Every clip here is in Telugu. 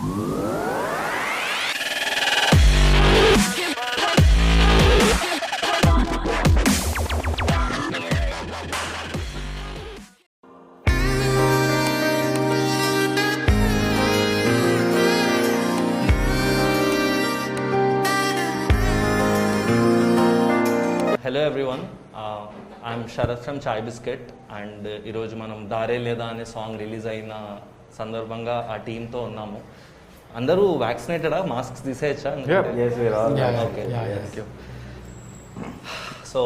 Hello everyone, I'm Sharath from Chai Biscuit and ఈరోజు మనం దారే లేదా అనే సాంగ్ రిలీజ్ అయిన సందర్భంగా ఆ టీంతో ఉన్నాము. అందరూ వ్యాక్సినేటెడా? మాస్క్స్ తీసేయచ్చా? ఓకే, సో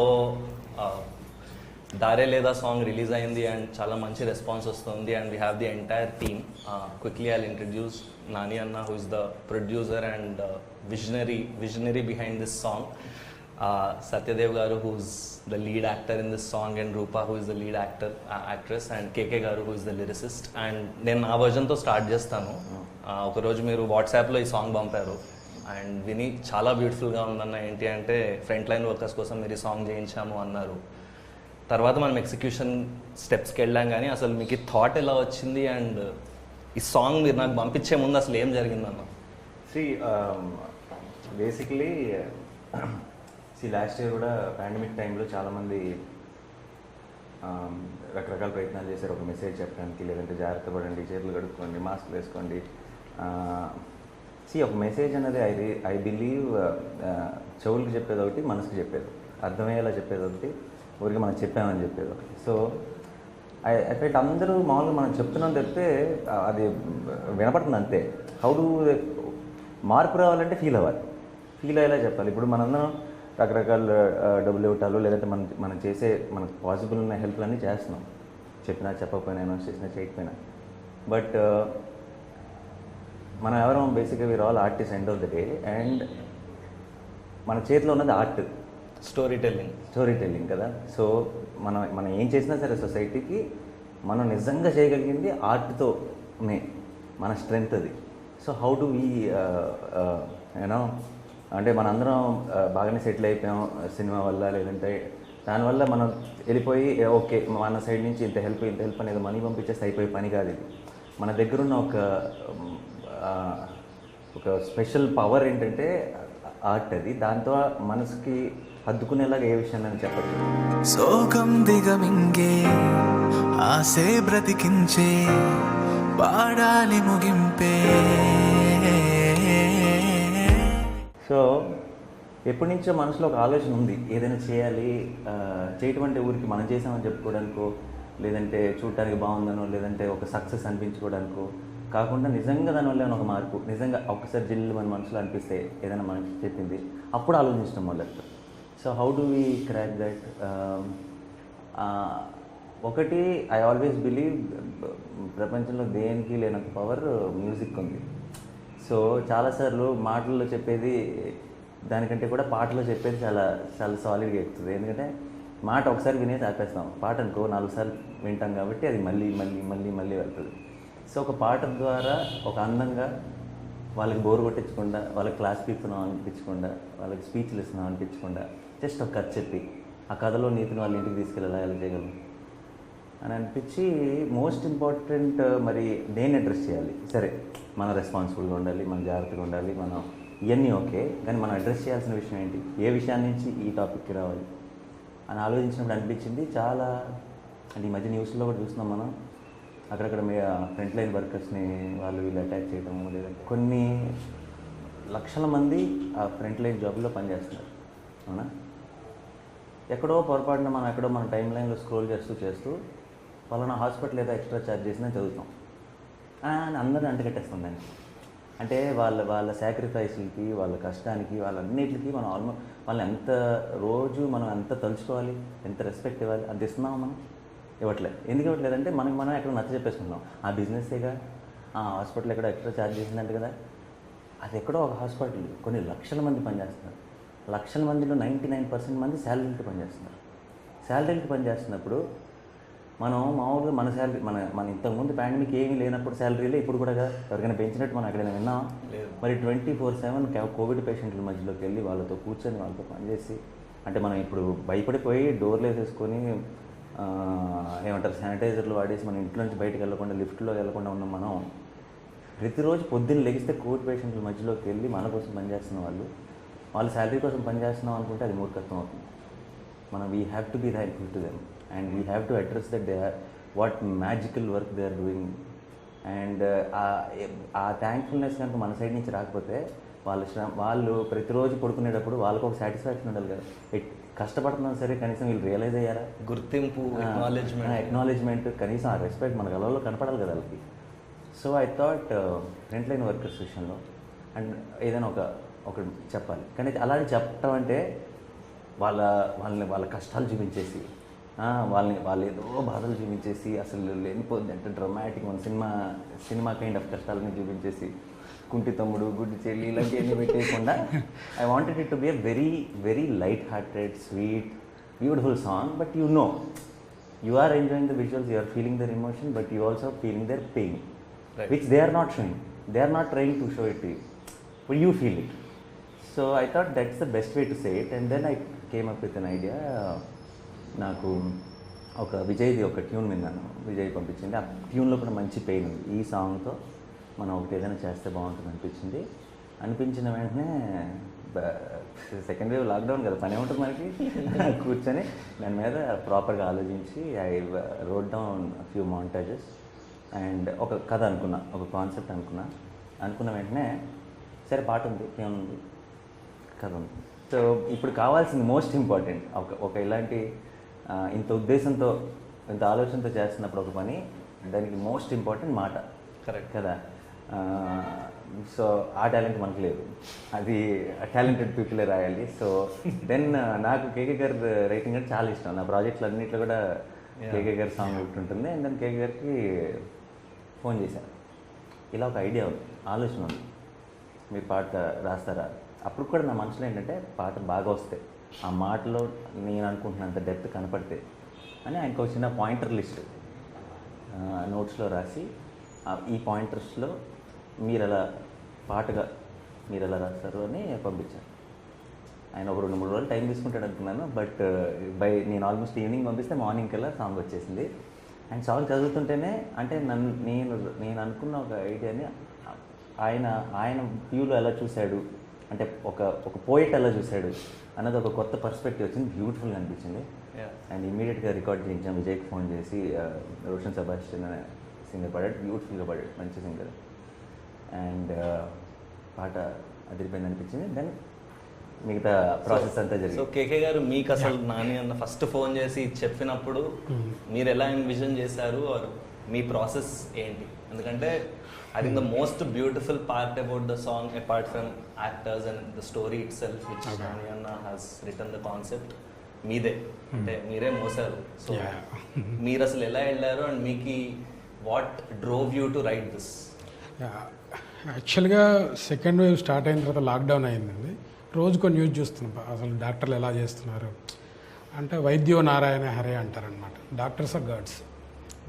దారే లేదా సాంగ్ రిలీజ్ అయింది అండ్ చాలా మంచి రెస్పాన్స్ వస్తుంది and we have the entire team. Quickly I'll introduce Nani అన్న, who is the producer and visionary behind this song. Satyadev garu, who's the lead actor in this song, and Rupa, who is the lead actress, and KK garu, who is the lyricist. And నేను ఆ వర్జన్తో స్టార్ట్ చేస్తాను. ఒకరోజు మీరు వాట్సాప్లో ఈ సాంగ్ పంపారు అండ్ విని చాలా బ్యూటిఫుల్గా ఉందన్న. ఏంటి అంటే ఫ్రంట్ లైన్ వర్కర్స్ కోసం మీరు ఈ సాంగ్ చేయించాము అన్నారు. తర్వాత మనం ఎగ్జిక్యూషన్ స్టెప్స్కి వెళ్ళాం, కానీ అసలు మీకు ఈ థాట్ ఎలా వచ్చింది అండ్ ఈ సాంగ్ మీరు నాకు పంపించే ముందు అసలు ఏం జరిగిందన్న? బేసిక్లీ లాస్ట్ ఇయర్ కూడా పాండమిక్ టైంలో చాలామంది రకరకాల ప్రయత్నాలు చేశారు. ఒక మెసేజ్ చెప్పడానికి, లేదంటే జాగ్రత్త పడండి, చేతులు కడుక్కోండి, మాస్క్ వేసుకోండి. ఒక మెసేజ్ అనేది ఐ బిలీవ్ చెవులకు చెప్పేది ఒకటి, మనసుకు చెప్పేది, అర్థమయ్యేలా చెప్పేది ఒకటి, ఊరికి మనం చెప్పామని చెప్పేది ఒకటి. సో ఐ ఫెల్ట్ అందరూ మామూలుగా మనం చెప్తున్నాం తప్పితే అది వినపడుతుంది అంతే. హౌ డు మార్పు రావాలంటే ఫీల్ అయ్యేలా చెప్పాలి. ఇప్పుడు మనందరం రకరకాల డబ్బులు ఇవ్వటాలు, లేదంటే మనం చేసే మనకు పాసిబుల్ ఉన్న హెల్ప్లన్నీ చేస్తున్నాం, చెప్పినా చెప్పకపోయినా, అనౌన్స్ చేసినా చేయకపోయినా. బట్ మనం ఎవరం బేసిక్గా we are all artist end of the day. And మన చేతిలో ఉన్నది ఆర్ట్, స్టోరీ టెల్లింగ్ కదా. సో మనం ఏం చేసినా సరే సొసైటీకి మనం నిజంగా చేయగలిగింది ఆర్ట్తోనే, మన స్ట్రెంగ్త్ అది. So how do we you know అంటే మనందరం బాగానే సెటిల్ అయిపోయాం సినిమా వల్ల, లేదంటే దానివల్ల మనం వెళ్ళిపోయి ఓకే మన సైడ్ నుంచి ఇంత హెల్ప్ అనేది మనీ పంపించేస్తే అయిపోయే పని కాదు ఇది. మన దగ్గర ఉన్న ఒక స్పెషల్ పవర్ ఏంటంటే ఆర్ట్. అది దాంతో మనసుకి హద్దుకునేలాగా ఏ విషయాన్ని చెప్పచ్చు. సోకం దిగమింగే ఆసే బ్రతికించే పాడాలి ముగింపే. సో ఎప్పటి నుంచో మనసులో ఒక ఆలోచన ఉంది, ఏదైనా చేయాలి, చేయటం అంటే ఊరికి మనం చేసామని చెప్పుకోవడానికో, లేదంటే చూడటానికి బాగుందనో, లేదంటే ఒక సక్సెస్ అనిపించుకోవడానికో కాకుండా నిజంగా దానివల్ల ఒక మార్పు, నిజంగా ఒక్కసారి జిల్లు మన మనసులో అనిపిస్తే ఏదైనా మనకి చెప్పింది అప్పుడు ఆలోచించడం మొదలు. So how do we crack that? ఒకటి, ఐ ఆల్వేస్ బిలీవ్ ప్రపంచంలో దేనికి లేనంత పవర్ మ్యూజిక్ ఉంది. సో చాలాసార్లు మాటల్లో చెప్పేది దానికంటే కూడా పాటలో చెప్పేది చాలా చాలా సాలిడ్గా ఎక్కుతుంది. ఎందుకంటే మాట ఒకసారి వినేది ఆపేస్తాం, పాట అనుకో 4 సార్లు వింటాం కాబట్టి అది మళ్ళీ మళ్ళీ మళ్ళీ మళ్ళీ వెళ్తుంది. సో ఒక పాట ద్వారా ఒక అందంగా వాళ్ళకి బోర్ కొట్టించకుండా, వాళ్ళకి క్లాస్ పీకుతున్నాం అనిపించకుండా, వాళ్ళకి స్పీచ్లు ఇస్తున్నాం అనిపించకుండా, జస్ట్ ఒక కథ చెప్పి ఆ కథలో నీతిని వాళ్ళ ఇంటికి తీసుకెళ్ళాలా, ఎలా చేయగలం అని అనిపించి, మోస్ట్ ఇంపార్టెంట్ మరి దేన్ని అడ్రస్ చేయాలి. సరే మన రెస్పాన్సిబుల్గా ఉండాలి, మన జాగ్రత్తగా ఉండాలి, మనం ఇవన్నీ ఓకే, కానీ మనం అడ్రస్ చేయాల్సిన విషయం ఏంటి, ఏ విషయాన్ని నుంచి ఈ టాపిక్కి రావాలి అని ఆలోచించినప్పుడు అనిపించింది. చాలా అంటే ఈ మధ్య న్యూస్లో కూడా చూస్తున్నాం మనం, అక్కడక్కడ ఫ్రంట్ లైన్ వర్కర్స్ని వాళ్ళు వీళ్ళు అటాక్ చేయడం, లేదంటే కొన్ని లక్షల మంది ఆ ఫ్రంట్ లైన్ జాబ్లో పనిచేస్తున్నారు. అవునా? ఎక్కడో పొరపాటున మనం మన టైం లైన్లో స్క్రోల్ చేస్తూ పలానా హాస్పిటల్ ఏదో ఎక్స్ట్రా ఛార్జ్ చేసిందని చదువుతాం అని అందరినీ అంటగట్టేస్తాం దానికి. అంటే వాళ్ళ సాక్రిఫైస్లకి, వాళ్ళ కష్టానికి, వాళ్ళన్నిటికీ మనం వాళ్ళని మనం ఎంత తలుచుకోవాలి, ఎంత రెస్పెక్ట్ ఇవ్వాలి, అది ఇస్తున్నామా మనం? ఇవ్వట్లేదు. ఎందుకు ఇవ్వట్లేదంటే మనం ఎక్కడ నచ్చ చెప్పేసుకుందాం. ఆ బిజినెస్సేగా, ఆ హాస్పిటల్ ఎక్కడో ఎక్స్ట్రా ఛార్జ్ చేసిందంటే కదా, అది ఎక్కడో ఒక హాస్పిటల్ కొన్ని లక్షల మంది పనిచేస్తున్నారు. లక్షల మందిలో 99% మంది శాలరీలకి పనిచేస్తున్నారు. శాలరీలకి పనిచేస్తున్నప్పుడు మనం మామూలుగా మన శాలరీ మన ఇంతకుముందు పాండమిక్ ఏమీ లేనప్పుడు శాలరీలే ఇప్పుడు కూడా ఎవరికైనా పెంచినట్టు మనం ఎక్కడైనా విన్నాం. మరి 24/7 కోవిడ్ పేషెంట్ల మధ్యలోకి వెళ్ళి వాళ్ళతో కూర్చొని వాళ్ళతో పనిచేసి, అంటే మనం ఇప్పుడు భయపడిపోయి డోర్లు వేసేసుకొని ఏమంటారు శానిటైజర్లు వాడేసి మన ఇంట్లో నుంచి బయటకు వెళ్ళకుండా, లిఫ్ట్లో వెళ్ళకుండా ఉన్నాం. మనం ప్రతిరోజు పొద్దున్న లెగిస్తే కోవిడ్ పేషెంట్ల మధ్యలోకి వెళ్ళి మన కోసం పనిచేస్తున్న వాళ్ళు శాలరీ కోసం పనిచేస్తున్నాం అనుకుంటే అది మూర్ఖత్వం అవుతుంది. మనం we have to be thankful to them and we have to address that they are what magical work they are doing. And ఆ థ్యాంక్ఫుల్నెస్ కనుక మన సైడ్ నుంచి రాకపోతే వాళ్ళు ప్రతిరోజు పడుకునేటప్పుడు వాళ్ళకు ఒక సాటిస్ఫాక్షన్ ఉండాలి కదా. కష్టపడుతున్నాం సరే కనీసం వీళ్ళు రియలైజ్ అయ్యారా, గుర్తింపు, ఎక్నాలెడ్జ్మెంట్, కనీసం ఆ రెస్పెక్ట్ మన గలలో కనపడాలి కదా వాళ్ళకి. So I thought front line workers విషయంలో అండ్ ఏదైనా ఒకటి చెప్పాలి. కానీ అలాంటి చెప్పటం అంటే వాళ్ళ కష్టాలు చూపించేసి వాళ్ళు ఏదో బాధలు చూపించేసి అసలు లేనిపోద్ది అంటే డ్రమాటిక్ మన సినిమా కైండ్ ఆఫ్ కష్టాలని చూపించేసి కుంటి తమ్ముడు గుడ్డి చెల్లి ఇలాంటివన్నీ పెట్టేయకుండా I wanted it to be a very very light hearted sweet beautiful song. But you are enjoying the visuals, you are feeling their emotion, but you also feeling their pain, right, which they are not showing. They are not trying to show it to you, but you feel it. So I thought that's the best way to say it, and then I came up with an idea. నాకు ఒక విజయ్ది ఒక ట్యూన్ విన్నాను, విజయ్ పంపించింది. ఆ ట్యూన్లో కూడా మంచి పెయిన్ ఉంది. ఈ సాంగ్తో మనం ఒకటి ఏదైనా చేస్తే బాగుంటుంది అనిపించిన వెంటనే సెకండ్ వేవ్ లాక్డౌన్ కదా, పని ఉంటుంది మనకి. కూర్చొని దాని మీద ప్రాపర్గా ఆలోచించి I wrote down few montages and ఒక కథ అనుకున్నా, ఒక కాన్సెప్ట్ అనుకున్న వెంటనే సరే పాట ఉంది, ఏముంది, కథ ఉంది. సో ఇప్పుడు కావాల్సింది మోస్ట్ ఇంపార్టెంట్ ఒక ఇలాంటి ఇంత ఉద్దేశంతో ఇంత ఆలోచనతో చేస్తున్నప్పుడు ఒక పని, దానికి మోస్ట్ ఇంపార్టెంట్ మాట. కరెక్ట్ కదా. సో ఆ టాలెంట్ మనకు లేదు, అది టాలెంటెడ్ పీపులే రాయాలి. సో దెన్ నాకు కేకే గారి రైటింగ్ అంటే చాలా ఇష్టం. నా ప్రాజెక్టులు అన్నింటిలో కూడా కేకే గారి సాంగ్ ఒకటి ఉంటుంది. అండ్ దెన్ కేకే గారికి ఫోన్ చేశాను, ఇలా ఒక ఐడియా ఉంది, ఆలోచన ఉంది, మీరు పాట రాస్తారా? అప్పుడు కూడా నా మనసులో ఏంటంటే పాట బాగా వస్తే, ఆ మాటలో నేను అనుకుంటున్నంత డెప్త్ కనపడితే అని ఆయనకు ఒక చిన్న పాయింటర్ లిస్ట్ నోట్స్లో రాసి, ఈ పాయింటర్స్లో మీరు ఎలా పాటగా మీరు ఎలా రాస్తారు అని పంపించాను. ఆయన ఒక 2-3 రోజులు టైం తీసుకుంటాడు అనుకున్నాను. బట్ నేను ఆల్మోస్ట్ ఈవినింగ్ పంపిస్తే మార్నింగ్ కల్లా సాంగ్ వచ్చేసింది. అండ్ సాంగ్ చదువుతుంటేనే అంటే నేను అనుకున్న ఒక ఐడియాని ఆయన వ్యూలో ఎలా చూశాడు, అంటే ఒక పోయిట్ ఎలా చూశాడు అన్నది ఒక కొత్త పర్స్పెక్టివ్ వచ్చింది, బ్యూటిఫుల్గా అనిపించింది. అండ్ ఇమీడియట్గా రికార్డ్ చేయించాం. విజయ్కి ఫోన్ చేసి రోషన్ సెబాస్టియన్ సింగర్ పాడాడు, బ్యూటిఫుల్గా పాడాడు, మంచి సింగర్. అండ్ పాట అదిరిపోయింది అనిపించింది. దెన్ మిగతా ప్రాసెస్ అంతా జరిగింది. సో కేకే గారు మీకు అసలు నాని అన్న ఫస్ట్ ఫోన్ చేసి చెప్పినప్పుడు మీరు ఎలా ఎన్విజన్ చేశారు, ఆర్ మీ ప్రాసెస్ ఏంటి? ఎందుకంటే I think the most beautiful part about the song, apart from actors and the story itself, which Nani Anna has written the concept, మీదే అంటే మీరే మోసారు. సో మీరు అసలు ఎలా వెళ్ళారు అండ్ మీకు what drove you to right this? యాక్చువల్గా సెకండ్ వేవ్ స్టార్ట్ అయిన తర్వాత లాక్డౌన్ అయిందండి. రోజుకో న్యూస్ చూస్తున్నాం, అసలు డాక్టర్లు ఎలా చేస్తున్నారు అంటే వైద్యో నారాయణ హరే అంటారనమాట. Doctors are gods.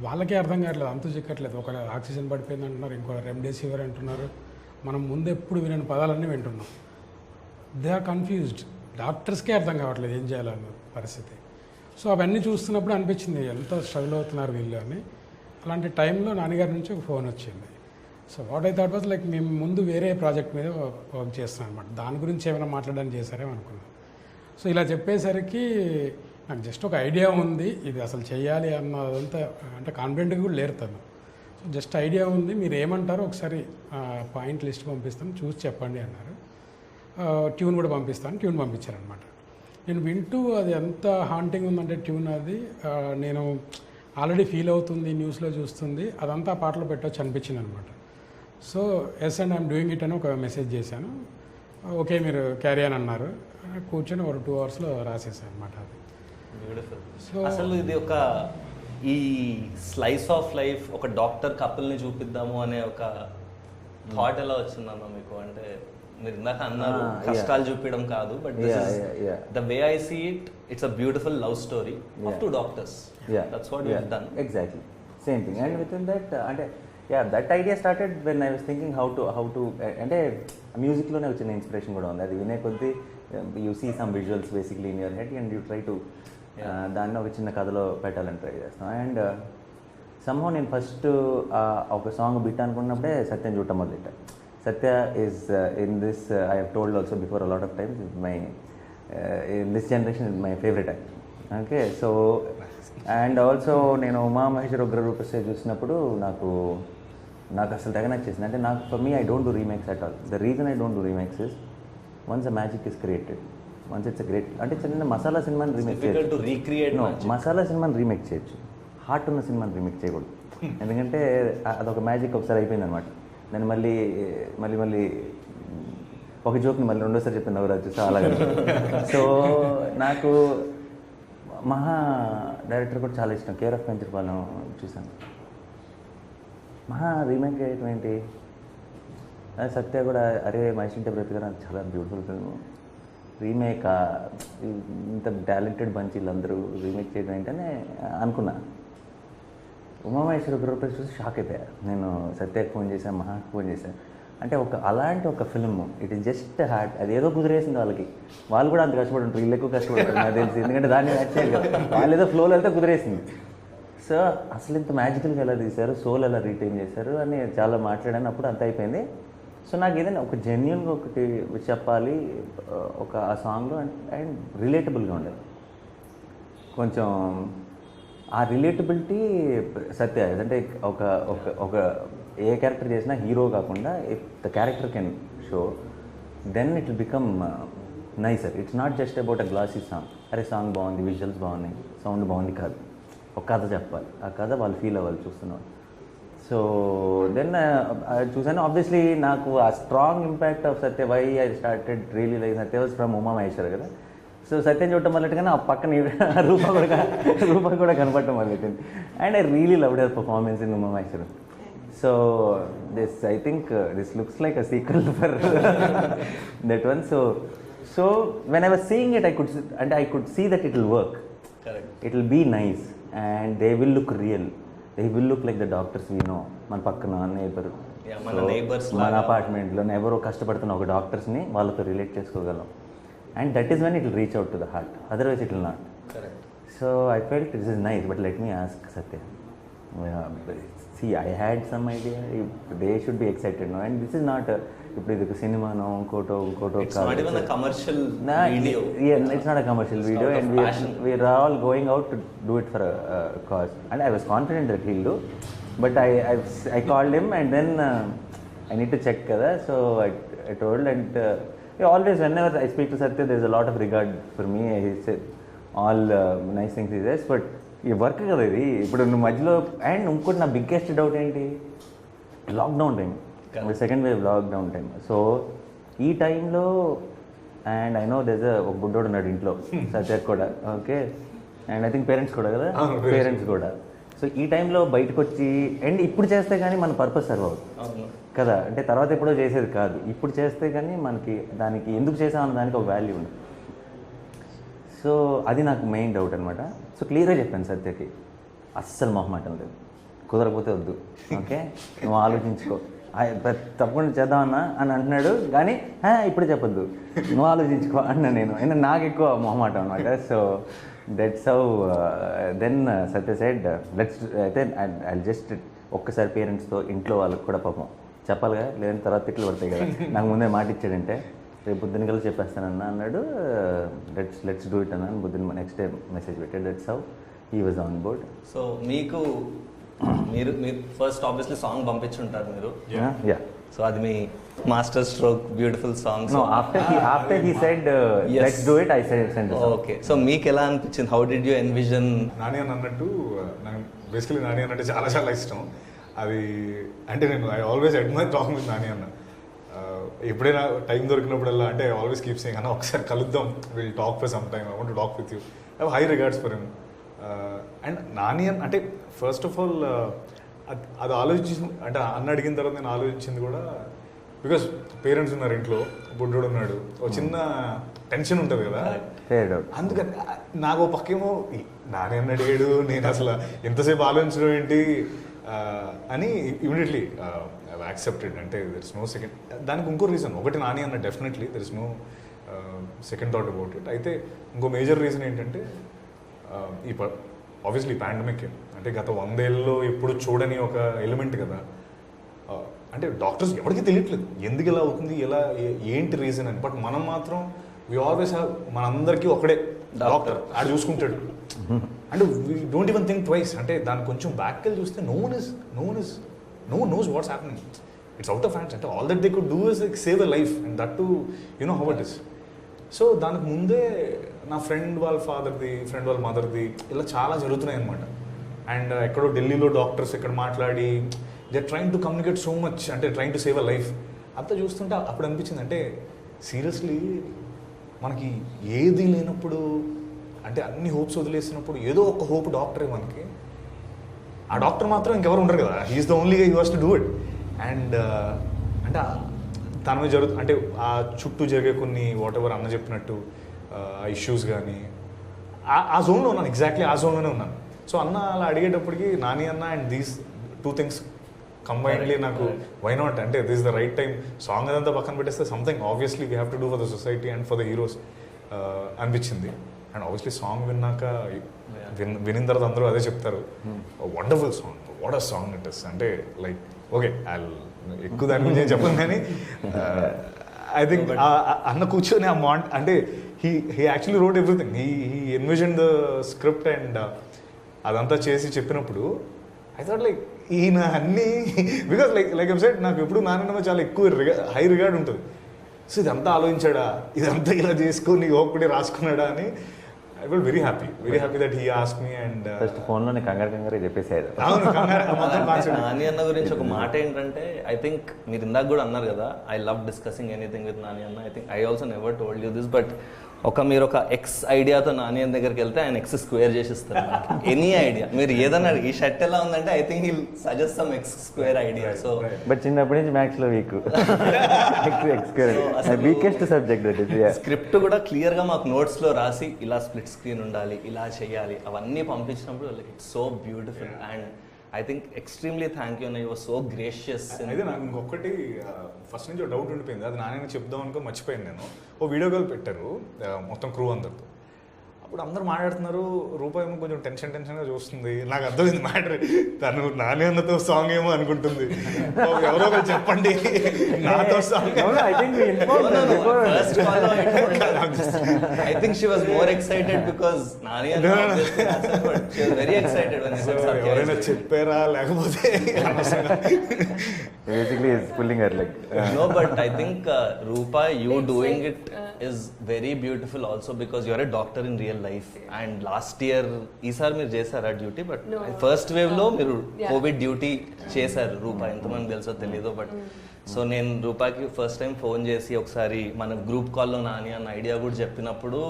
వాళ్ళకే అర్థం కావట్లేదు, అంతు చిక్కట్లేదు. ఒక ఆక్సిజన్ పడిపోయింది అంటున్నారు, ఇంకో రెమ్డెసివిర్ అంటున్నారు. మనం ముందు ఎప్పుడు వినని పదాలన్నీ వింటున్నాం. They are confused. డాక్టర్స్కే అర్థం కావట్లేదు ఏం చేయాలన్న పరిస్థితి. సో అవన్నీ చూస్తున్నప్పుడు అనిపించింది ఎంత స్ట్రగుల్ అవుతున్నారు వీళ్ళు అని. అలాంటి టైంలో నాన్నగారి నుంచి ఒక ఫోన్ వచ్చింది. So what I thought was like మేము ముందు వేరే ప్రాజెక్ట్ మీద వర్క్ చేస్తున్నాం అనమాట, దాని గురించి ఏమైనా మాట్లాడడానికి చేశారేమో అనుకున్నాం. సో ఇలా చెప్పేసరికి నాకు జస్ట్ ఒక ఐడియా ఉంది, ఇది అసలు చేయాలి అన్నదంతా అంటే కాన్ఫిడెంట్గా కూడా లేరు తను. సో జస్ట్ ఐడియా ఉంది, మీరు ఏమంటారో ఒకసారి పాయింట్ లిస్ట్ పంపిస్తాను, చూసి చెప్పండి అన్నారు. ట్యూన్ కూడా పంపిస్తాను, ట్యూన్ పంపించారనమాట. నేను వింటూ అది ఎంత హాంటింగ్ ఉందంటే ట్యూన్ అది నేను ఆల్రెడీ ఫీల్ అవుతుంది, న్యూస్లో చూస్తుంది, అదంతా ఆ పాటలో పెట్టవచ్చు అనిపించింది అనమాట. So yes and I'm doing it అని ఒక మెసేజ్ చేశాను. ఓకే మీరు క్యారీ అని అన్నారు. కూర్చొని ఒక 2 అవర్స్లో రాసేసాను అనమాట. అది బ్యూటిఫుల్. సో అసలు ఇది ఒక ఈ స్లైస్ ఆఫ్ లైఫ్ ఒక డాక్టర్ కపుల్ని చూపిద్దాము అనే ఒక థాట్ ఎలా వచ్చిందన్న మీకు? అంటే మీరు ఇందాక అన్నారు కష్టాలు చూపించడం కాదు, but the way I see it, it's a beautiful love story of 2 doctors. That's what you've done. Exactly, same thing. And within that అంటే that idea started when I was thinking how to అంటే మ్యూజిక్లోనే వచ్చిన ఇన్స్పిరేషన్ కూడా ఉంది. అది వినే కొద్దీ you see some visuals basically in your head and you try to దాన్ని ఒక చిన్న కథలో పెట్టాలని ట్రై చేస్తాం. అండ్ సమ్హౌ నేను ఫస్ట్ ఒక సాంగ్ బిట్ అనుకున్నప్పుడే సత్యం చూడటం మొదలెట్టా. Satya is in this I have told also before a lot of times my in this generation is my favourite actor. Okay, so and also నేను ఉమామహేశ్వర ఉగ్రరూపస్తే చూసినప్పుడు నాకు అసలు తెగ నచ్చేసింది. అంటే నాకు for me I don't do remakes at all. The reason I don't do remakes is once a magic is created, once it's a great. అంటే చిన్న మసాలా సినిమాని రీమేక్ చేయొచ్చు, మసాలా సినిమాని రీమేక్ చేయొచ్చు, హార్ట్ ఉన్న సినిమాని రీమేక్ చేయకూడదు. ఎందుకంటే అదొక మ్యాజిక్ ఒకసారి అయిపోయింది అనమాట. నేను మళ్ళీ మళ్ళీ మళ్ళీ ఒక జోక్ని మళ్ళీ రెండోసారి చెప్పిన నవ్వురాజు సో అలాగే. సో నాకు మహా డైరెక్టర్ కూడా చాలా ఇష్టం. కేర్ ఆఫ్ కంచర్పాలెం చూశాను. మహా రీమేక్ చేయటం ఏంటి, సత్య కూడా అరే మహేష్ బ్రతిగా చాలా బ్యూటిఫుల్ ఫిల్మ్, రీమేక్ ఇంత టాలెంటెడ్ బంచ్ వీళ్ళందరూ రీమేక్ చేయడం ఏంటనే అనుకున్నా. ఉమామహేశ్వర గ్రూప్ చూసి షాక్ అయిపోయా నేను. సత్యకి ఫోన్ చేశాను, మహాకి ఫోన్ చేశాను. అంటే అలాంటి ఒక film it is just heart. అది ఏదో కుదిరేసింది వాళ్ళకి. వాళ్ళు కూడా అంత కష్టపడి ఉంటారు, వీళ్ళు ఎక్కువ కష్టపడతారు నాకు తెలిసి. ఎందుకంటే దాన్ని మ్యాచ్ చేయాలి కదా, వాళ్ళు ఏదో ఫ్లోలో వెళ్తే కుదిరేసింది. సో అసలు ఇంత మ్యాజికల్గా ఎలా తీశారు, సోల్ ఎలా రీటైన్ చేశారు అని చాలా మాట్లాడాను. అప్పుడు అంత అయిపోయింది. సో నాకు ఏదైనా ఒక జెన్యున్గా ఒకటి చెప్పాలి ఒక ఆ సాంగ్లో అండ్ రిలేటబుల్గా ఉండేది. కొంచెం ఆ రిలేటబిలిటీ సత్య అంటే ఒక ఒక ఒక ఏ క్యారెక్టర్ చేసినా హీరో కాకుండా if the character can show then it will become nicer. It's not just about a glossy song, అరే సాంగ్ బాగుంది, విజువల్స్ బాగున్నాయి, సౌండ్ బాగుంది కాదు. ఒక కథ చెప్పాలి, ఆ కథ వాళ్ళు ఫీల్ అవ్వాలి చూస్తున్నారు. సో దెన్ చూసాను. ఆబ్వియస్లీ నాకు ఆ strong impact of Satya why I started really like Satya was from Umamaheswara కదా. సో సత్యం చూడటం మొదలెట్టుగానే ఆ పక్కన రూప కూడా కనపడటం మొదలెట్టింది. And I really loved her performance in Umamaheswara. So this I think this looks like a sequel for that one. So when I was seeing it I could see that it will work, it will be nice and they will look real. They will look like the doctors we know. మన పక్కన నేబర్, మన అపార్ట్మెంట్లో ఎవరో కష్టపడుతున్న ఒక డాక్టర్స్ని వాళ్ళతో రిలేట్ చేసుకోగలం. And that is when it will reach out to the heart, otherwise it will not. So I felt it is nice. But let me ask Satya. See, I had some idea. They should be excited now. And this is not ఇప్పుడు ఇది ఒక సినిమానో ఇంకోటో It's not even a commercial video. Yeah, it's not a commercial video, and we are all going out to do it for a cause. And I was confident that he'll do, but I called him and then I need to check kada. So I told, and always whenever I speak to Satya, there's a lot of regard for me. He said all nice things he says, but ఈ వర్క్ కదా ఇది. ఇప్పుడు నువ్వు మధ్యలో అండ్ ఇంకోటి నా బిగ్గెస్ట్ డౌట్ ఏంటి, lockdown time, second wave lockdown time. So ఈ టైంలో అండ్ ఐ నో దేస్ ఒక బుడ్డోడు ఉన్నాడు ఇంట్లో, సత్య కూడా okay, and I think parents కూడా కదా, పేరెంట్స్ కూడా. సో ఈ టైంలో బయటకు వచ్చి అండ్ ఇప్పుడు చేస్తే కానీ మన పర్పస్ సర్వ్ అవుతుంది కదా. అంటే తర్వాత ఎప్పుడో చేసేది కాదు, ఇప్పుడు చేస్తే కానీ మనకి దానికి ఎందుకు చేసామన్న దానికి ఒక వాల్యూ ఉంది. సో అది నాకు మెయిన్ డౌట్ అనమాట. సో క్లియర్గా చెప్పాను సత్యకి, అస్సలు మొహమాటం లేదు, కుదరకపోతే వద్దు, ఓకే నువ్వు ఆలోచించుకో, తప్పకుండా చేద్దామన్నా అని అంటున్నాడు. కానీ ఇప్పుడే చెప్పొద్దు, నువ్వు ఆలోచించుకో అన్నా నేను. అయినా నాకు ఎక్కువ మొహమాటం అనమాట. So that's how then Satya said let's. అయితే ఐ జస్ట్ ఒక్కసారి పేరెంట్స్తో ఇంట్లో వాళ్ళకి కూడా పాపం చెప్పాలిగా, లేదంటే తర్వాత తిట్లు పడతాయి కదా. నాకు ముందే మాట ఇచ్చాడంటే రేపు పొద్దున్న కలిసి చెప్పేస్తానన్నా అన్నాడు. లెట్స్ డూ ఇట్ అన్నాను. పొద్దున్న నెక్స్ట్ డే మెసేజ్ పెట్టాడు. That's how he was on board. So మీరు ఫస్ట్ ఆబ్వియస్లీ సాంగ్ పంపించుంటారు మీరు. యా. సో అది మీ master stroke, beautiful song. No, after he said let's do it, I said okay. So మీకు ఎలా అనిపించింది? How did you envision? Nani అన్నట్టు నాకు బేసికలీ నాని అన్నట్టు చాలా చాలా ఇష్టం. అది అంటే నేను I always admire talking with Nani అన్న. ఎప్పుడైనా టైం దొరికినప్పుడల్లా అంటే ఐ ఆల్వేస్ కీప్ సేయింగ్ అన్న ఒకసారి కలుద్దాం, will talk for some time, I want to talk with you. I have high regards for him. And Nani అంటే ఫస్ట్ ఆఫ్ ఆల్ అది ఆలోచించింది అంటే అన్న అడిగిన తర్వాత నేను ఆలోచించింది కూడా బికాస్ పేరెంట్స్ ఉన్నారు ఇంట్లో, బుడ్డోడు ఉన్నాడు, ఒక చిన్న టెన్షన్ ఉంటుంది కదా. అందుకని నాకు ఒక పక్కేమో నాని అన్న అడిగాడు, నేను అసలు ఎంతసేపు ఆలోచించడం ఏంటి అని ఇమీడియట్లీ యాక్సెప్టెడ్. అంటే దెర్ ఇస్ నో సెకండ్. దానికి ఇంకో రీజన్ ఒకటి నాని అన్న definitely there is no second thought about it. అయితే ఇంకో మేజర్ రీజన్ ఏంటంటే ఈ ఆబ్వియస్లీ పాండమిక్ అంటే గత 100 ఏళ్ళలో ఎప్పుడు చూడని ఒక ఎలిమెంట్ కదా. అంటే డాక్టర్స్ ఎవరికి తెలియట్లేదు ఎందుకు ఇలా అవుతుంది, ఎలా ఏంటి రీజన్ అని. బట్ మనం మాత్రం వి ఆల్వేస్ హ్యావ్, మనందరికీ ఒకడే డాక్టర్, ఆడు చూసుకుంటాడు. అంటే we don't even think twice. అంటే దాన్ని కొంచెం బ్యాక్ వెళ్ళి చూస్తే no one knows what's happening. It's out of hands. అంటే all that they could do is like save a life and that too you know how it is. So దానికి ముందే నా ఫ్రెండ్ వాళ్ళ ఫాదర్ది, ఫ్రెండ్ వాళ్ళ మదర్ది ఇలా చాలా జరుగుతున్నాయి అనమాట. అండ్ ఎక్కడో ఢిల్లీలో డాక్టర్స్ ఇక్కడ మాట్లాడి they trying to communicate so much, అంటే trying to save a life. అంతా చూస్తుంటే అప్పుడు అనిపించింది, అంటే సీరియస్లీ మనకి ఏది లేనప్పుడు, అంటే అన్ని హోప్స్ వదిలేసినప్పుడు ఏదో ఒక హోప్ డాక్టరే మనకి. ఆ డాక్టర్ మాత్రం ఇంకెవరు ఉండరు కదా, he's the only he was to do it. And అంటే తన మీద జరుగుతుంది, అంటే ఆ చుట్టూ జరిగే కొన్ని వాట్ ఎవర్ అన్న చెప్పినట్టు ఆ ఇష్యూస్ కానీ ఆ జోన్లో ఉన్నాను, ఎగ్జాక్ట్లీ ఆ జోన్లోనే ఉన్నాను. సో అన్న అలా అడిగేటప్పటికి నాని అన్న అండ్ దీస్ 2 థింగ్స్ కంబైన్డ్లీ నాకు వై నాట్, అంటే this the right time. Song అదంతా పక్కన పెట్టేస్తే something obviously we have to do for the society and for the heroes అనిపించింది. అండ్ ఆబ్వియస్లీ సాంగ్ విన్నాక వినిన తర్వాత అందరూ అదే చెప్తారు, wonderful song, what a song it is. అంటే లైక్ ఓకే ఎక్కువ దాని గురించి చెప్పను కానీ ఐ థింక్ అన్న కూర్చొని అంటే he actually wrote everything. He envision the script and అదంతా చేసి చెప్పినప్పుడు ఐ థాట్ లైక్ ఈయన అన్నీ, బికాస్ లైక్ వెబ్సైట్ నాకు ఎప్పుడు నాన్న చాలా ఎక్కువ హై రిగార్డ్ ఉంటుంది. సో ఇదంతా ఆలోచించాడా, ఇదంతా ఇలా చేసుకొని ఒకటి రాసుకున్నాడా అని I felt very happy that he asked me. And first ఫోన్లోనే కంగారు చెప్పేసాడు. అవును, నాని అన్న గురించి ఒక మాట ఏంటంటే, ఐ థింక్ మీరు ఇందాక కూడా అన్నారు కదా, I love discussing anything with Nani అన్న. I think I also never told you this, but మీరు ఒక ఎక్స్ ఐడియాతో నాని అన్న దగ్గరికి వెళ్తే ఆయన ఎక్స్ స్క్వేర్ చేసిస్తారు. ఎనీ ఐడియా మీరు ఏదన్నా, ఈ షర్ట్ ఎలా ఉందంటే I think he'll suggest some x square idea. So but చిన్నప్పటి నుంచి మ్యాథ్స్ లో వీకెస్ట్ సబ్జెక్ట్. స్క్రిప్ట్ కూడా క్లియర్ గా మాకు నోట్స్ లో రాసి ఇలా స్ప్లిట్ స్క్రీన్ ఉండాలి, ఇలా చేయాలి, అవన్నీ పంపించినప్పుడు it's so beautiful. And I think extremely thank you అన్న, యూ వాస్ సో గ్రేషియస్. అయితే నాకు ఇంకొకటి ఫస్ట్ నుంచి డౌట్ ఉండిపోయింది, అది నాన్న చెప్దాం అనుకో మర్చిపోయాను నేను. ఓ వీడియో కాల్ పెట్టారు మొత్తం క్రూ అందరితో. అప్పుడు అందరూ మాట్లాడుతున్నారు, రూపాయేమో కొంచెం టెన్షన్గా చూస్తుంది. నాకు అర్థమైంది మ్యాటర్, తను నాని అన్నతో సాంగ్ ఏమో అనుకుంటుంది. ఎవరో ఒకరు చెప్పండి నాతో song. I think she was more excited because Nani and but she was very excited when he said Satya. ఎవరైనా చెప్పారా లేకపోతే basically is pulling her leg. No, but I think Rupa, you doing it is very beautiful also because you're a doctor in real life. And last year ఈసారి మీరు చేశారా డ్యూటీ, బట్ ఫస్ట్ వేవ్ లో మీరు కోవిడ్ డ్యూటీ చేశారు. రూపా ఎంతమంది తెలుసో తెలీదు, బట్ సో నేను రూపాకి ఫస్ట్ టైం ఫోన్ చేసి ఒకసారి మన గ్రూప్ కాల్లో నాని అన్న ఐడియా కూడా చెప్పినప్పుడు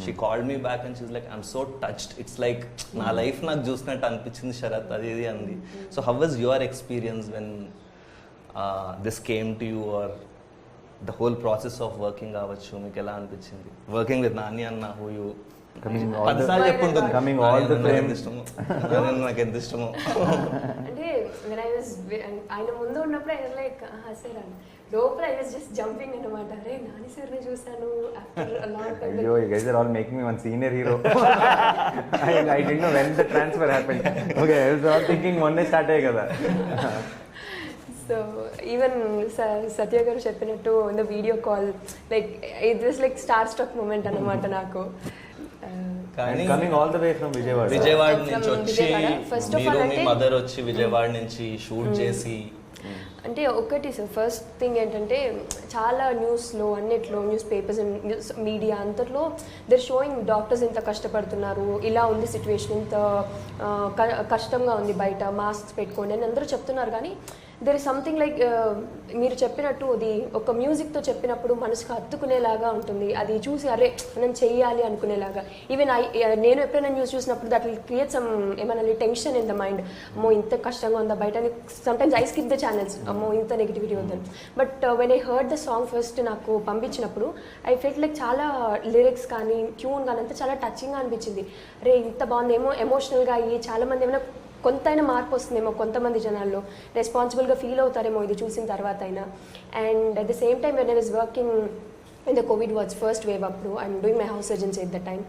she called me back and she's like I'm so touched, it's like నా లైఫ్ నాకు చూసినట్టు అనిపించింది శరత్, అది ఇది అంది. So how was your experience when this came to you, or the whole process of working కావచ్చు, మీకు ఎలా అనిపించింది వర్కింగ్ విత్ నాని అన్న? హూ యూ పదిసార్లు చెప్పుంటుంది Coming all the నాకు ఎంత ఇష్టమో, నాకు ఎంత ఇష్టమో. అంటే when I was ఆయన ముందు ఉన్నప్పుడు ఆయన లైక్ సార్ అని లోపల I was just jumping అన్నమాట. అరే నాని సార్ని చూసాను after a long time. Yo, you guys are all making me one senior hero. I didn't know when the transfer happened. Okay, I was all thinking one day start అయ్యే కదా. సో ఈవెన్ సత్య గారు చెప్పినట్టు in the video call like it was like star struck moment అన్నమాట నాకు. Coming all the way from Vijayawada నుంచి వచ్చి మీరు మీ మదర్ వచ్చి విజయవాడ నుంచి షూట్ చేసి, అంటే ఒకటి సార్ ఫస్ట్ థింగ్ ఏంటంటే చాలా న్యూస్లో అన్నిట్లో news papers and news media అంతట్లో దర్ షోయింగ్ డాక్టర్స్ ఎంత కష్టపడుతున్నారు, ఇలా ఉంది సిచ్యువేషన్, ఇంత కష్టంగా ఉంది బయట, మాస్క్స్ పెట్టుకోండి అని అందరూ చెప్తున్నారు. కానీ దెర్ ఇస్ సంథింగ్ లైక్ మీరు చెప్పినట్టు అది ఒక మ్యూజిక్తో చెప్పినప్పుడు మనసుకు హత్తుకునేలాగా ఉంటుంది. అది చూసి అరే మనం చెయ్యాలి అనుకునేలాగా. ఈవెన్ నేను ఎప్పుడైనా న్యూస్ చూసినప్పుడు దట్ విల్ క్రియేట్ సమ్ ఏమైనా టెన్షన్ ఇన్ ద మైండ్, అమ్మో ఇంత కష్టంగా ఉందా బయట. Sometimes I skip the channels, అమ్మో ఇంత నెగిటివిటీ ఉందని. But when I heard the song first నాకు పంపించినప్పుడు ఐ ఫెల్ట్ లైక్ చాలా లిరిక్స్ కానీ ట్యూన్ కానీ అంతా చాలా టచింగ్గా అనిపించింది. అరే ఇంత బాగుంది, ఎమోషనల్గా అయ్యి చాలామంది ఏమైనా కొంతైనా మార్పు వస్తుందేమో కొంతమంది జనాల్లో, రెస్పాన్సిబుల్గా ఫీల్ అవుతారేమో ఇది చూసిన తర్వాత అయినా. And at the same time when I was working in the COVID was first wave, అప్పుడు I'm doing my house surgeoncy at the time.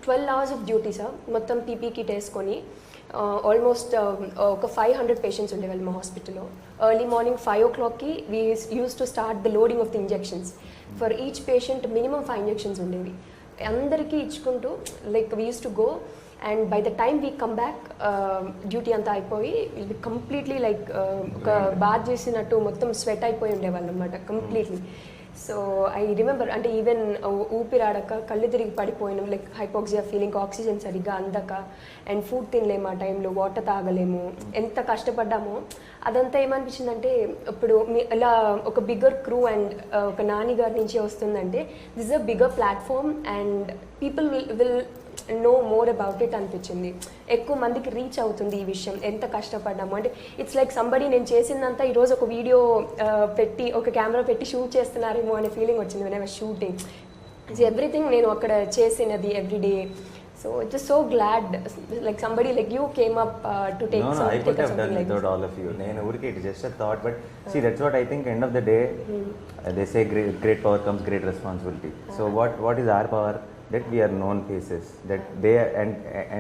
12 hours of duty sir, మొత్తం పీపీ కిట్ వేసుకొని ఆల్మోస్ట్ ఒక 500 పేషెంట్స్ ఉండేవాళ్ళు మా హాస్పిటల్లో. ఎర్లీ మార్నింగ్ 5 o'clockకి we use to start the loading of the injections. For each patient minimum 5 injections ఉండేవి. అందరికీ ఇచ్చుకుంటూ like we use to go and by the time we come back duty అంతా అయిపోయి కంప్లీట్లీ లైక్ ఒక బాత్ చేసినట్టు మొత్తం స్వెట్ అయిపోయి ఉండేవాళ్ళు అనమాట కంప్లీట్లీ. సో ఐ రిమెంబర్ అంటే ఈవెన్ ఊపిరాడక కళ్ళు తిరిగి పడిపోయినాం, లైక్ హైపోక్సియా ఫీలింగ్, ఆక్సిజన్ సరిగ్గా అందక అండ్ ఫుడ్ తినలేము ఆ టైంలో, వాటర్ తాగలేము, ఎంత కష్టపడ్డామో. అదంతా ఏమనిపించిందంటే ఇప్పుడు ఇలా ఒక బిగ్గర్ క్రూ అండ్ ఒక నాని గారి నుంచి వస్తుందంటే this a bigger platform and people will know more about it అనిపించింది. ఎక్కువ మందికి రీచ్ అవుతుంది ఈ విషయం, ఎంత కష్టపడ్డాము అంటే. ఇట్స్ లైక్ సంబడి నేను చేసిందంతా ఈరోజు ఒక వీడియో పెట్టి ఒక కెమెరా పెట్టి షూట్ చేస్తున్నారేమో అనే ఫీలింగ్ వచ్చింది when I was shooting. It's everything నేను అక్కడ చేసినది everyday. So it was so glad, like somebody like you came up to take No, I could have done without all of you. నేను ఊరికే it just a thought, but see that's what I think. End of the day, they say great power comes great responsibility. So what is our power? That we are known faces, that they are, and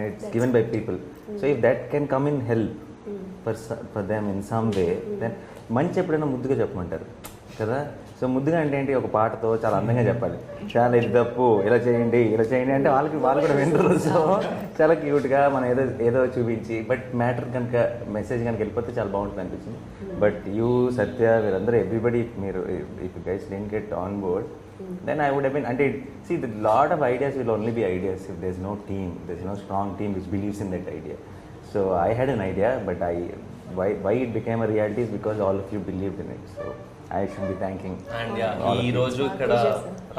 it's given by people. So if that can come in help for them in some way, then మంచి ఎప్పుడైనా ముద్దుగా చెప్పమంటారు కదా. సో ముద్దుగా అంటే ఏంటి, ఒక పాటతో చాలా అందంగా చెప్పాలి, చాలా ఇది తప్పు ఇలా చేయండి అంటే వాళ్ళు కూడా వింటారు. సో చాలా క్యూట్గా మనం ఏదో చూపించి, బట్ మ్యాటర్ కనుక మెసేజ్ కనుక వెళ్ళిపోతే చాలా బాగుంటుంది అనిపించింది. బట్ యూ సత్య వీరందరూ ఎవ్రీబడి, మీరు if guys didn't get on board then I would have been, and see the lot of ideas will only be ideas if there's no team, there's no strong team which believes in that idea. So I had an idea, but why it became a reality is because all of you believed in it. So I should be thanking. And yeah, ఈ రోజు ఇక్కడ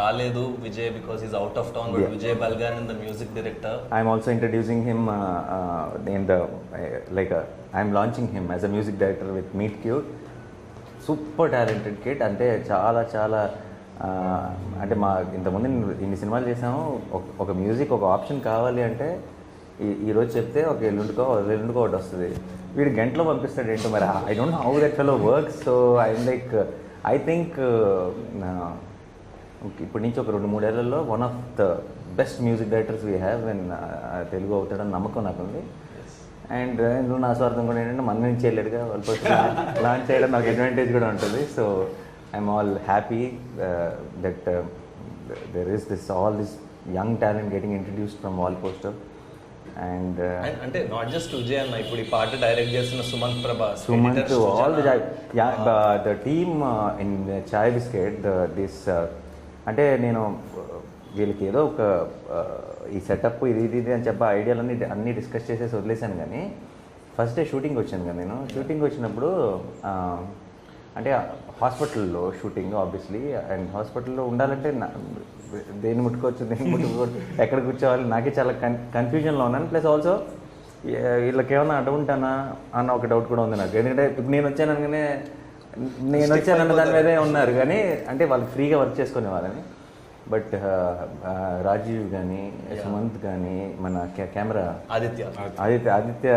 రాలేదు Vijay because he's out of town, but Vijay Balgan the music director. I'm also introducing him in the I'm launching him as a music director with Meet Cute. Super talented kid, అంటే చాలా అంటే మా ఇంతకుముందు ఇన్ని సినిమాలు చేసాము, ఒక మ్యూజిక్ ఒక ఆప్షన్ కావాలి అంటే ఈరోజు చెప్తే ఒక ఎల్లుండికో ఒకటి వస్తుంది. వీడు గంటలో పంపిస్తాడు ఏంటో మరి. I don't know how that fellow works. So I'm like I think ఇప్పటి నుంచి ఒక 2-3 ఏళ్లలో one of the best music directors we have and Telugu అవుతాడని నమ్మకం నాకు ఉంది. అండ్ ఇందులో నా స్వార్థం కూడా ఏంటంటే మన నుంచి వెళ్ళాడుగా వాళ్ళు లాంచ్ చేయడం నాకు అడ్వాంటేజ్ కూడా ఉంటుంది. So I'm all happy that there is all this young talent getting introduced from Wallposter. And అంటే not just Vijay అన్న, ఇప్పుడు ఈ పాట డైరెక్ట్ చేసిన Sumanth Prabhas, all the team in Chai Biscuit, this అంటే నేను వీళ్ళకి ఏదో ఒక ఈ సెటప్ ఇది అని చెప్పి ఐడియాలన్నీ అన్నీ డిస్కస్ చేసేసి వదిలేశాను. కానీ ఫస్ట్ డే షూటింగ్ వచ్చాను కదా నేను. షూటింగ్ వచ్చినప్పుడు అంటే హాస్పిటల్లో షూటింగ్ ఆబ్వియస్లీ, అండ్ హాస్పిటల్లో ఉండాలంటే దేన్ని ముట్టుకోవచ్చు ఎక్కడ కూర్చోవాలి నాకే చాలా కన్ఫ్యూజన్లో ఉన్నాను. ప్లస్ ఆల్సో వీళ్ళకి ఏమన్నా అడుగుంటానా అన్న ఒక డౌట్ కూడా ఉంది నాకు. ఎందుకంటే ఇప్పుడు నేను వచ్చానన్న దాని మీదే ఉన్నారు, కానీ అంటే వాళ్ళు ఫ్రీగా వర్క్ చేసుకునే వాళ్ళని. బట్ రాజీవ్ కానీ సుమంత్ కానీ మన camera Aditya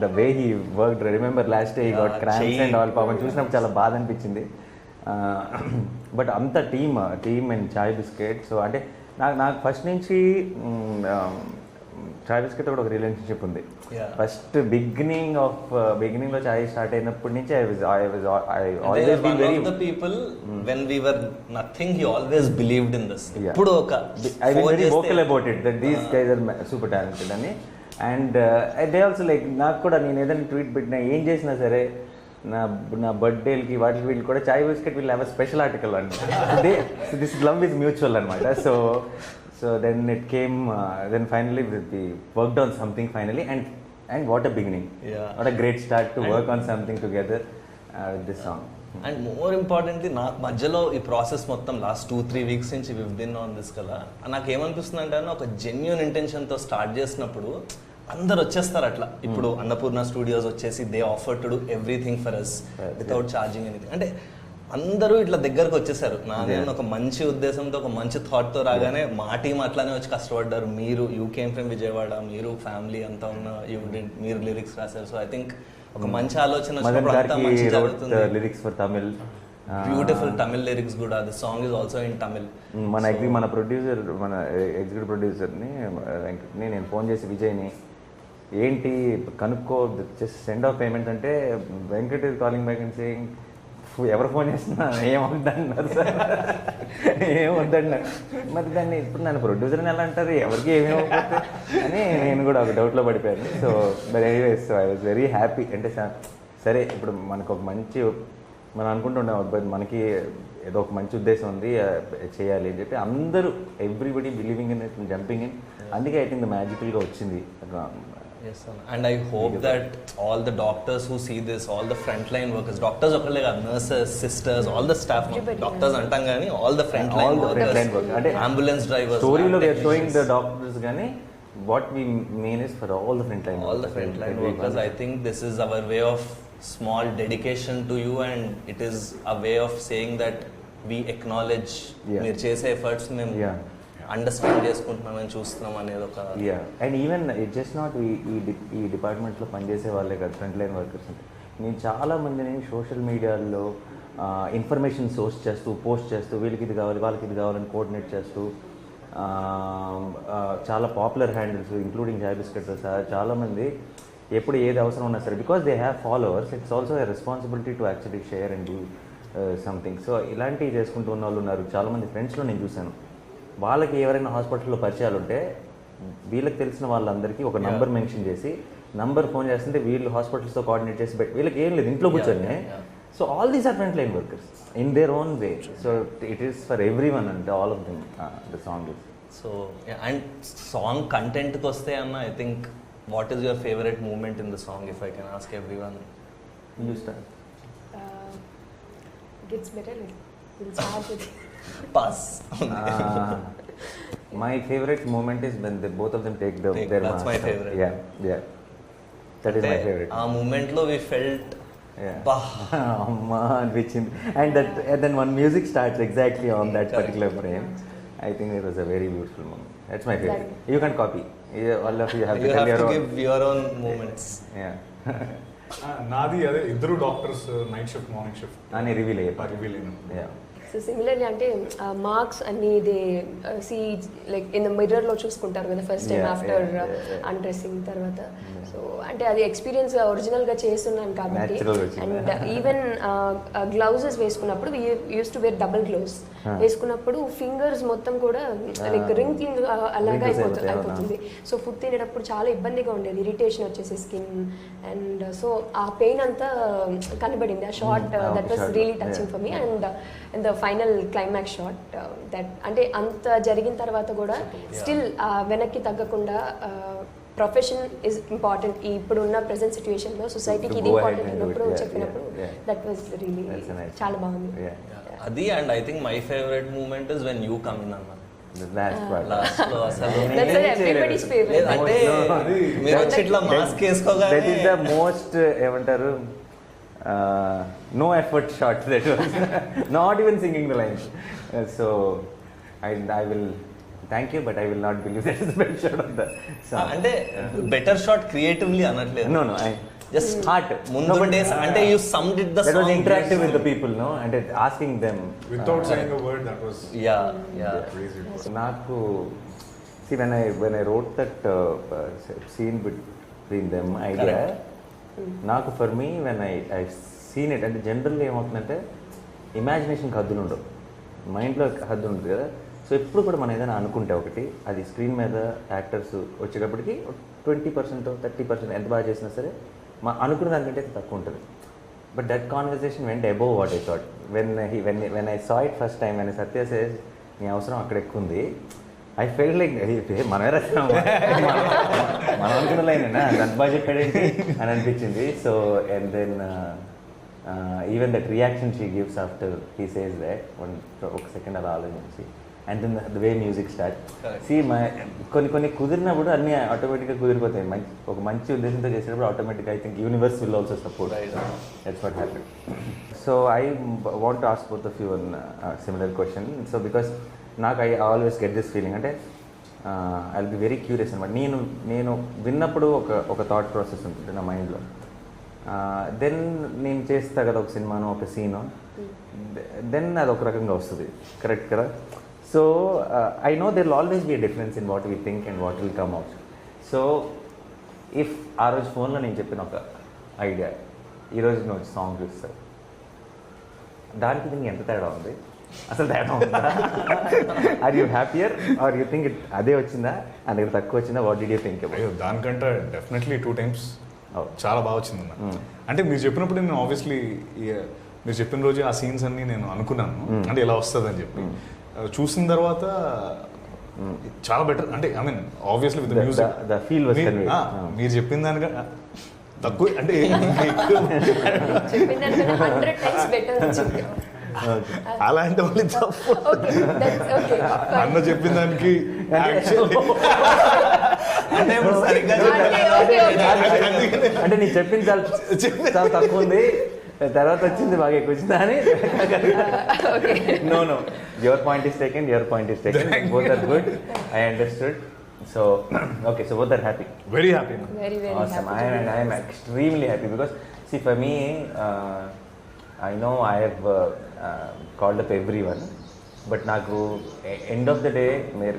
the way he worked, remember last day he got cramps and all, పాపం చూసినప్పుడు చాలా బాధ అనిపించింది. బట్ అంత team and chai biscuit. So అంటే నాకు ఫస్ట్ నుంచి చాయ్ బిస్కెట్ కూడా ఒక రిలేషన్షిప్ ఉంది. ఫస్ట్ బిగినింగ్లో చాయ్ స్టార్ట్ అయినప్పటి నుంచి I always been very one of the people when we were nothing, he always believed in this. ఇప్పుడు ఒక I was very vocal about it that these guys are super talented అని. అండ్ దే ఆల్సో లైక్ నాకు కూడా నేను ఏదైనా ట్వీట్ పెట్టినా ఏం చేసినా సరే నా బర్త్డేలకి వాటికి వీళ్ళు కూడా చాయ్ బిస్కెట్ వీళ్ళు హ్యావ్ స్పెషల్ ఆర్టికల్ అనమాట. దిస్ లవ్ ఈజ్ మ్యూచువల్ అనమాట. So then it came then finally we worked on something finally and what a beginning, what a great start to work on something together with this song. And more importantly నాకు మధ్యలో ఈ ప్రాసెస్ మొత్తం లాస్ట్ 2-3 వీక్స్ నుంచి వివ్ బిన్ ఆన్ దిస్ కదా. నాకు ఏమనిపిస్తుంది అంటే ఒక జెన్యూన్ ఇంటెన్షన్తో స్టార్ట్ చేసినప్పుడు అందరు వచ్చేస్తారు అట్లా. ఇప్పుడు అన్నపూర్ణ స్టూడియోస్ వచ్చేసి they offer to do everything for us without charging anything. అంటే అందరూ ఇట్లా దగ్గరకు వచ్చేసారు. నేను ఒక మంచి ఉద్దేశంతో ఒక మంచి థాట్తో రాగానే మా టీం అట్లానే వచ్చి కష్టపడ్డారు. మీరు యూ కేమ్ ఫ్రమ్ విజయవాడ, మీరు ఫ్యామిలీ అంతా ఉన్న మీరు లిరిక్స్ రాశారు. సో ఐ థింక్ ఒక మంచి ఆలోచన lyrics for Tamil, beautiful Tamil lyrics కూడా. The song is also in Tamil. మన ప్రొడ్యూసర్, మన ఎగ్జిక్యూటివ్ ప్రొడ్యూసర్ని నేను ఫోన్ చేసి విజయ్ని ఏంటి కనుక్కో, జస్ట్ సెండ్ ఆఫ్ పేమెంట్ అంటే Venkat is calling back and saying ఎవరు ఫోన్ చేస్తున్నా ఏమవుద్దన్నారు సార్, ఏమవుద్దన్నారు. మరి దాన్ని ఇప్పుడు నన్ను ప్రొడ్యూసర్ని ఎలా అంటారు, ఎవరికి ఏమేమవుతుంది అని నేను కూడా ఒక డౌట్లో పడిపోయాను. So but anyways, so I was very happy. అంటే సరే ఇప్పుడు మనకు ఒక మంచి, మనం అనుకుంటుండే మనకి ఏదో ఒక మంచి ఉద్దేశం ఉంది చేయాలి అని చెప్పి అందరూ everybody believing in it, jumping in. అందుకే ఐ థింక్ మ్యాజికల్గా వచ్చింది. Yes, sir. And I hope that all the doctors who see this, all the frontline workers, doctors ఒకళ్ళే కాదు, nurses, sisters, all the staff, doctors అంటాం కానీ all the frontline workers, అంటే ambulance drivers, స్టోరీలో we are showing the doctors కానీ what we mean is for all the frontline all the frontline workers. I think this is our way of small dedication to you, and it is a way of saying that we acknowledge మీరు చేసే ఎఫర్ట్స్ మేము అండర్స్టాండ్ చేసుకుంటున్నామని చూస్తున్నాం అనేది ఒక. And even it just not ఈ డిపార్ట్మెంట్లో పనిచేసే వాళ్ళే కాదు, ఫ్రంట్ లైన్ వర్కర్స్ అంటే నేను చాలామందిని సోషల్ మీడియాలో ఇన్ఫర్మేషన్ సోర్స్ చేస్తూ, పోస్ట్ చేస్తూ, వీళ్ళకి ఇది కావాలి వాళ్ళకి ఇది కావాలని కోఆర్డినేట్ చేస్తూ, చాలా పాపులర్ హ్యాండిల్స్ ఇంక్లూడింగ్ చాయ్ బిస్కెట్తో సహా చాలామంది ఎప్పుడు ఏది అవసరం ఉన్నా సరే, because they have followers, it's also a responsibility to actually share and do something. So ఇలాంటివి చేసుకుంటూ ఉన్న వాళ్ళు ఉన్నారు. చాలామంది ఫ్రెండ్స్లో నేను చూశాను, వాళ్ళకి ఎవరైనా హాస్పిటల్లో పరిచయాలు ఉంటే వీళ్ళకి తెలిసిన వాళ్ళందరికీ ఒక నంబర్ మెన్షన్ చేసి, నంబర్ ఫోన్ చేస్తుంటే వీళ్ళు హాస్పిటల్స్తో కోఆర్డినేట్ చేసి వీళ్ళకి ఏం లేదు, ఇంట్లో కూర్చొని. So all these are front line workers in their own way. So it is for everyone అంటే all of them the song is. So and song కంటెంట్కి వస్తే అన్న, I think what is your favourite moment in the song, if I can ask everyone? You start. Gets better. We'll start with Pass. My favorite moment is when both of them take their That's mask. my favorite. Yeah. That is my favorite. ఆ మూమెంట్ లో we felt అమ్మా అనిపించింది. And then one music starts exactly on that particular frame. I think it was a very beautiful moment. That's my favorite. You can copy. All of you have to tell your own. give your own moments. Yeah. నాది అదే, ఇద్దరు doctors night shift morning shift అని రివీల్ రివీల్ సో సిమిలర్లీ అంటే మార్క్స్ అన్ని they see like in the మిర్రర్లో చూసుకుంటారు కదా ఫస్ట్ టైం ఆఫ్టర్ అన్డ్రెస్సింగ్ తర్వాత. సో అంటే అది ఎక్స్పీరియన్స్ ఒరిజినల్గా చేస్తున్నాను కాబట్టి. అండ్ ఈవెన్ గ్లౌజెస్ వేసుకున్నప్పుడు use to wear double gloves వేసుకున్నప్పుడు ఫింగర్స్ మొత్తం కూడా లైక్ రింకింగ్ అలాగా అయిపోతుంది. సో ఫుడ్ తినేటప్పుడు చాలా ఇబ్బందిగా ఉండేది, ఇరిటేషన్ వచ్చేసి స్కిన్. అండ్ సో ఆ పెయిన్ అంతా కనబడింది ఆ short. That was really touching for me. And the final climax shot that అంటే అంత జరిగిన తర్వాత కూడా స్టిల్ వెనక్కి తగ్గకుండా ప్రొఫెషన్ ఇస్ ఇంపార్టెంట్ ఇప్పుడున్న ప్రెసెంట్ సిచ్యువేషన్లో, సొసైటీకి ఇది ఇంపార్టెంట్ అన్నప్పుడు చెప్పినప్పుడు దట్ వాజ్ రియలీ చాలా బాగుంది అది. And I think my favourite moment is when you come in అన్న. That's everybody's favorite. అంటే మీరు వచ్చి ఇట్లా మాస్క్ వేసుకోగానే దట్ ఈస్ ద మోస్ట్ ఏమంటారు no effort shot. That was not even singing the lines. So I will thank you, but I will not believe that is the best shot of the song. అంటే బెటర్ షాట్ క్రియేటివ్లీ అనట్లేదు. No, I just heart ముందుండే అంటే you summed it the that song. was interactive with the people, no, and asking them without saying a word. That was crazy. Naku see when I wrote that scene between them idea. నాకు for me when I seen it అంటే జనరల్గా ఏమవుతుందంటే ఇమాజినేషన్కి హద్దులు ఉండవు, మైండ్లో హద్దు ఉంటుంది కదా. సో ఎప్పుడు కూడా మనం ఏదైనా అనుకుంటే ఒకటి, అది స్క్రీన్ మీద యాక్టర్స్ వచ్చేటప్పటికి 20% 30% ఎంత బాగా చేసినా సరే మా అనుకున్న దానికంటే తక్కువ ఉంటుంది. But that conversation vent above what I thought when I saw it first time. When Satya says నీ అవసరం అక్కడ ఎక్కువ ఉంది, ఐ ఫెల్ట్ లైక్ మనమే రాసినాం, మనం అనుకున్న లైనేనా అంత బాగా చెప్పాడేంటి అని అనిపించింది. So and then even that reaction she gives after he says that ఒక సెకండ్ అలా ఆలోచించి, and then the way music start సి కొన్ని కుదిరినప్పుడు అన్నీ ఆటోమేటిక్గా కుదిరిపోతాయి. ఒక మంచి ఉద్దేశంతో చేసేటప్పుడు ఆటోమేటిక్గా I think universe will also support. That's what happened. So I want to ask both of you one similar question. So because నాకు I always get this feeling అంటే I will be very curious అనమాట. నేను విన్నప్పుడు ఒక థాట్ ప్రాసెస్ ఉంటుంది నా మైండ్లో. దెన్ నేను చేస్తా కదా ఒక సినిమాను ఒక సీను, దెన్ అది ఒక రకంగా వస్తుంది, కరెక్ట్ కదా. So I know there will always be a difference in what we think and what will come out. So if ఆ రోజు ఫోన్లో నేను చెప్పిన ఒక ఐడియా ఈరోజు నువ్వు సాంగ్ చూస్తావు, దానికి దీనికి ఎంత తేడా ఉంది? అసలు తేడా ఉందా? Are you happier are you think అదే వచ్చిందా అని దగ్గర తక్కువ వచ్చిందా? What did you think? అయ్యో దానికంటే డెఫినెట్లీ 2 times చాలా బాగా వచ్చిందన్న. అంటే మీరు చెప్పినప్పుడు నేను ఆబ్వియస్లీ మీరు చెప్పిన రోజు ఆ సీన్స్ అన్ని నేను అనుకున్నాను, అంటే ఇలా వస్తుంది అని చెప్పి. చూసిన తర్వాత చాలా బెటర్. అంటే I mean obviously with music the feel was convey. మీరు చెప్పిన దానిగా తక్కువ అంటే చెప్పిన దానికన్నా 100 times better వచ్చింది. అలాంటి వాళ్ళు తప్పు. Okay, that's okay. అన్న చెప్పిన దానికి actually అంటే ఇప్పుడు సరిగ్గా అంటే నీకు చెప్పింది చాలా చాలా తక్కువ ఉంది, తర్వాత వచ్చింది బాగా ఎక్కువ వచ్చిందా అని. No your point is taken, both are good, I understood. So okay, so both are happy. very happy. Very Awesome. happy. I am extremely happy because see for me, I know I have called up everyone, but నాకు ఎండ్ ఆఫ్ ద డే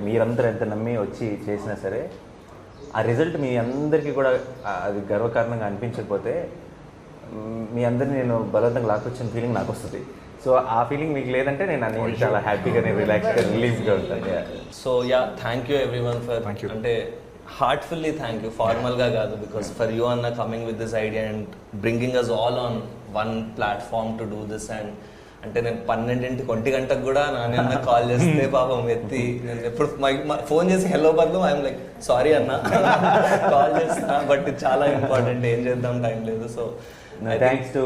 మీరందరూ ఎంత నమ్మి వచ్చి చేసినా సరే ఆ రిజల్ట్ మీ అందరికీ కూడా అది గర్వకారణంగా అనిపించకపోతే మీ అందరిని నేను బలవంతంగా లాక్కొచ్చిన ఫీలింగ్ నాకు వస్తుంది. సో ఆ ఫీలింగ్ మీకు లేదంటే నేను చాలా హ్యాపీగా, నేను రిలాక్స్గా, రిలీఫ్గా ఉంటాను. So yeah, thank you everyone for, Thank you. అంటే హార్ట్ఫుల్లీ థ్యాంక్ యూ, ఫార్మల్గా కాదు, బికాస్ ఫర్ యూ అన్న coming with this idea and bringing us all on one platform to do this. And అంటే నేను 12 గంటకు కూడా నాన్న కాల్ చేస్తే పాపం ఎత్తి, నేను ఎప్పుడు ఫోన్ చేసి హెల్లో బదులు ఐఎమ్ లైక్ సారీ అన్న కాల్ చేస్తున్నా, బట్ ఇది చాలా ఇంపార్టెంట్, ఏం చేద్దాం టైం లేదు. So thanks to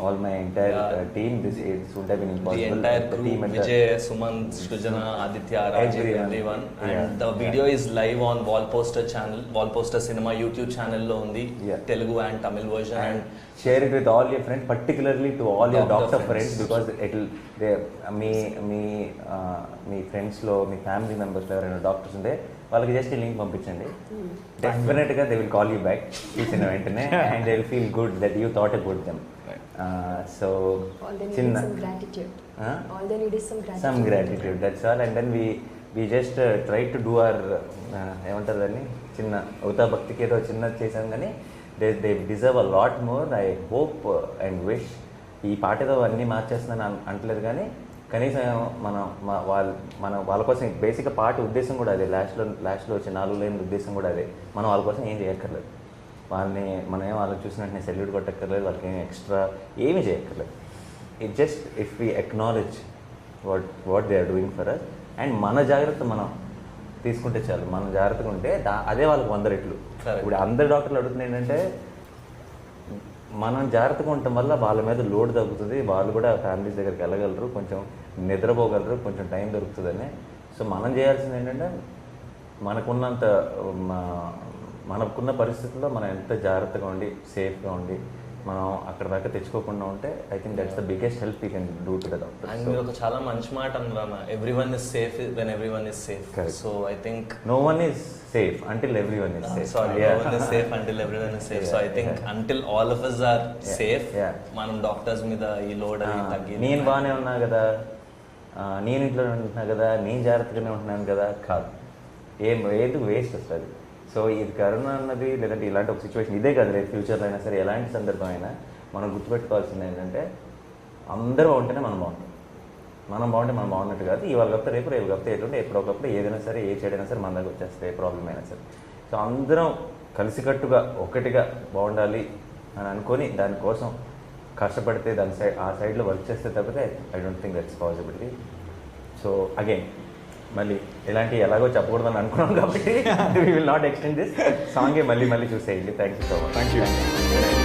all my entire team. This would have been the impossible. entire The crew, team at Vijay, Sumant, Shrujana, Aditya, Rajiv, everyone. And Yeah. the video is live on Wallposter channel, Wallposter Cinema YouTube channel lo undi, Yeah. Telugu and Tamil version. and And share it with all your friends, particularly to all your Doctor doctor friends. friends, because it'll మీ ఫ్రెండ్స్లో మీ ఫ్యామిలీ మెంబర్స్లో ఎవరైనా డాక్టర్స్ ఉంటే వాళ్ళకి జస్ట్ లింక్ పంపించండి. డెఫినెట్గా they will call you back చూసిన వెంటనే and they will feel good that you thought about them. So All they need చిన్న is some gratitude. Huh? All they need is some gratitude. Some gratitude, that's all. And then we just try to do our ఏమంటారు దాన్ని, చిన్న అవుతా భక్తికి ఏదో చిన్నది చేసాం, కానీ they deserve a lot more. I hope and wish, ఈ పాట ఏదో అన్నీ మార్చేస్తున్నాను అంటలేదు, కానీ కనీసం వాళ్ళ కోసం బేసిక్గా పాట ఉద్దేశం కూడా అదే. లాస్ట్లో వచ్చే 4 లైన్ల ఉద్దేశం కూడా అదే. మనం వాళ్ళ కోసం ఏం చేయక్కర్లేదు, మనం ఏం వాళ్ళకి చూసిన వెంటనే సెల్యూట్ కొట్టక్కర్లేదు, వాళ్ళకి ఏం ఎక్స్ట్రా ఏమీ చేయక్కర్లేదు. It just if we acknowledge what they are doing for us and మన జాగ్రత్త మనం తీసుకుంటే చాలు. మనం జాగ్రత్తగా ఉంటే అదే వాళ్ళకి 100 రెట్లు. ఇప్పుడు అందరు డాక్టర్లు అడుగుతుంది ఏంటంటే, మనం జాగ్రత్తగా ఉండటం వల్ల వాళ్ళ మీద లోడ్ తగ్గుతుంది, వాళ్ళు కూడా ఫ్యామిలీస్ దగ్గరికి వెళ్ళగలరు, కొంచెం నిద్రపోగలరు, కొంచెం టైం దొరుకుతుందని. సో మనం చేయాల్సింది ఏంటంటే, మనకున్న పరిస్థితుల్లో మనం ఎంత జాగ్రత్తగా ఉండి సేఫ్గా ఉండి మనం అక్కడ దాకా తెచ్చుకోకుండా ఉంటే I think that's the biggest help you can do to the doctor. and మీరు ఒక చాలా మంచి మాట అన్నారన్న, everyone is safe when everyone is safe. Correct. So I think no one is safe until everyone is safe. Sorry, Yeah. no one is safe until everyone is safe. So I think Yeah. until all of us are safe, Yeah. మనం డాక్టర్స్ మీద ఈ లోడ్ అది తగ్గి, నేను బాగానే ఉన్నా కదా, నేను ఇంట్లో ఉంటున్నా కదా, నేను జాగ్రత్తగానే ఉంటున్నాను కదా, కాదు, ఏది వేస్ట్ వస్తుంది. సో ఇది కరోనా అన్నది, లేదంటే ఇలాంటి ఒక సిచ్యువేషన్ ఇదే కాదు, రేపు ఫ్యూచర్లో అయినా సరే ఎలాంటి సందర్భం అయినా మనం గుర్తుపెట్టుకోవాల్సింది ఏంటంటే, అందరూ బాగుంటేనే మనం బాగుంటాం. మనం బాగుంటే మనం బాగున్నట్టు కాదు. ఇవాళ కాకపోతే రేపు కాకపోతే ఎటువంటి ఎప్పుడో ఒకప్పుడు ఏదైనా సరే, ఏ చెడైనా సరే మన దగ్గర వచ్చేస్తే, ఏ ప్రాబ్లం అయినా సరే. సో అందరం కలిసికట్టుగా ఒకటిగా బాగుండాలి అని అనుకొని దానికోసం కష్టపడితే ఆ సైడ్లో వర్క్ చేస్తే తప్పితే I don't think that's possibility. So again మళ్ళీ ఇలాంటి ఎలాగో చెప్పకూడదని అనుకున్నాం కాబట్టి we will not extend this సాంగే మళ్ళీ చూసేయండి. Thank you so much. Thank you.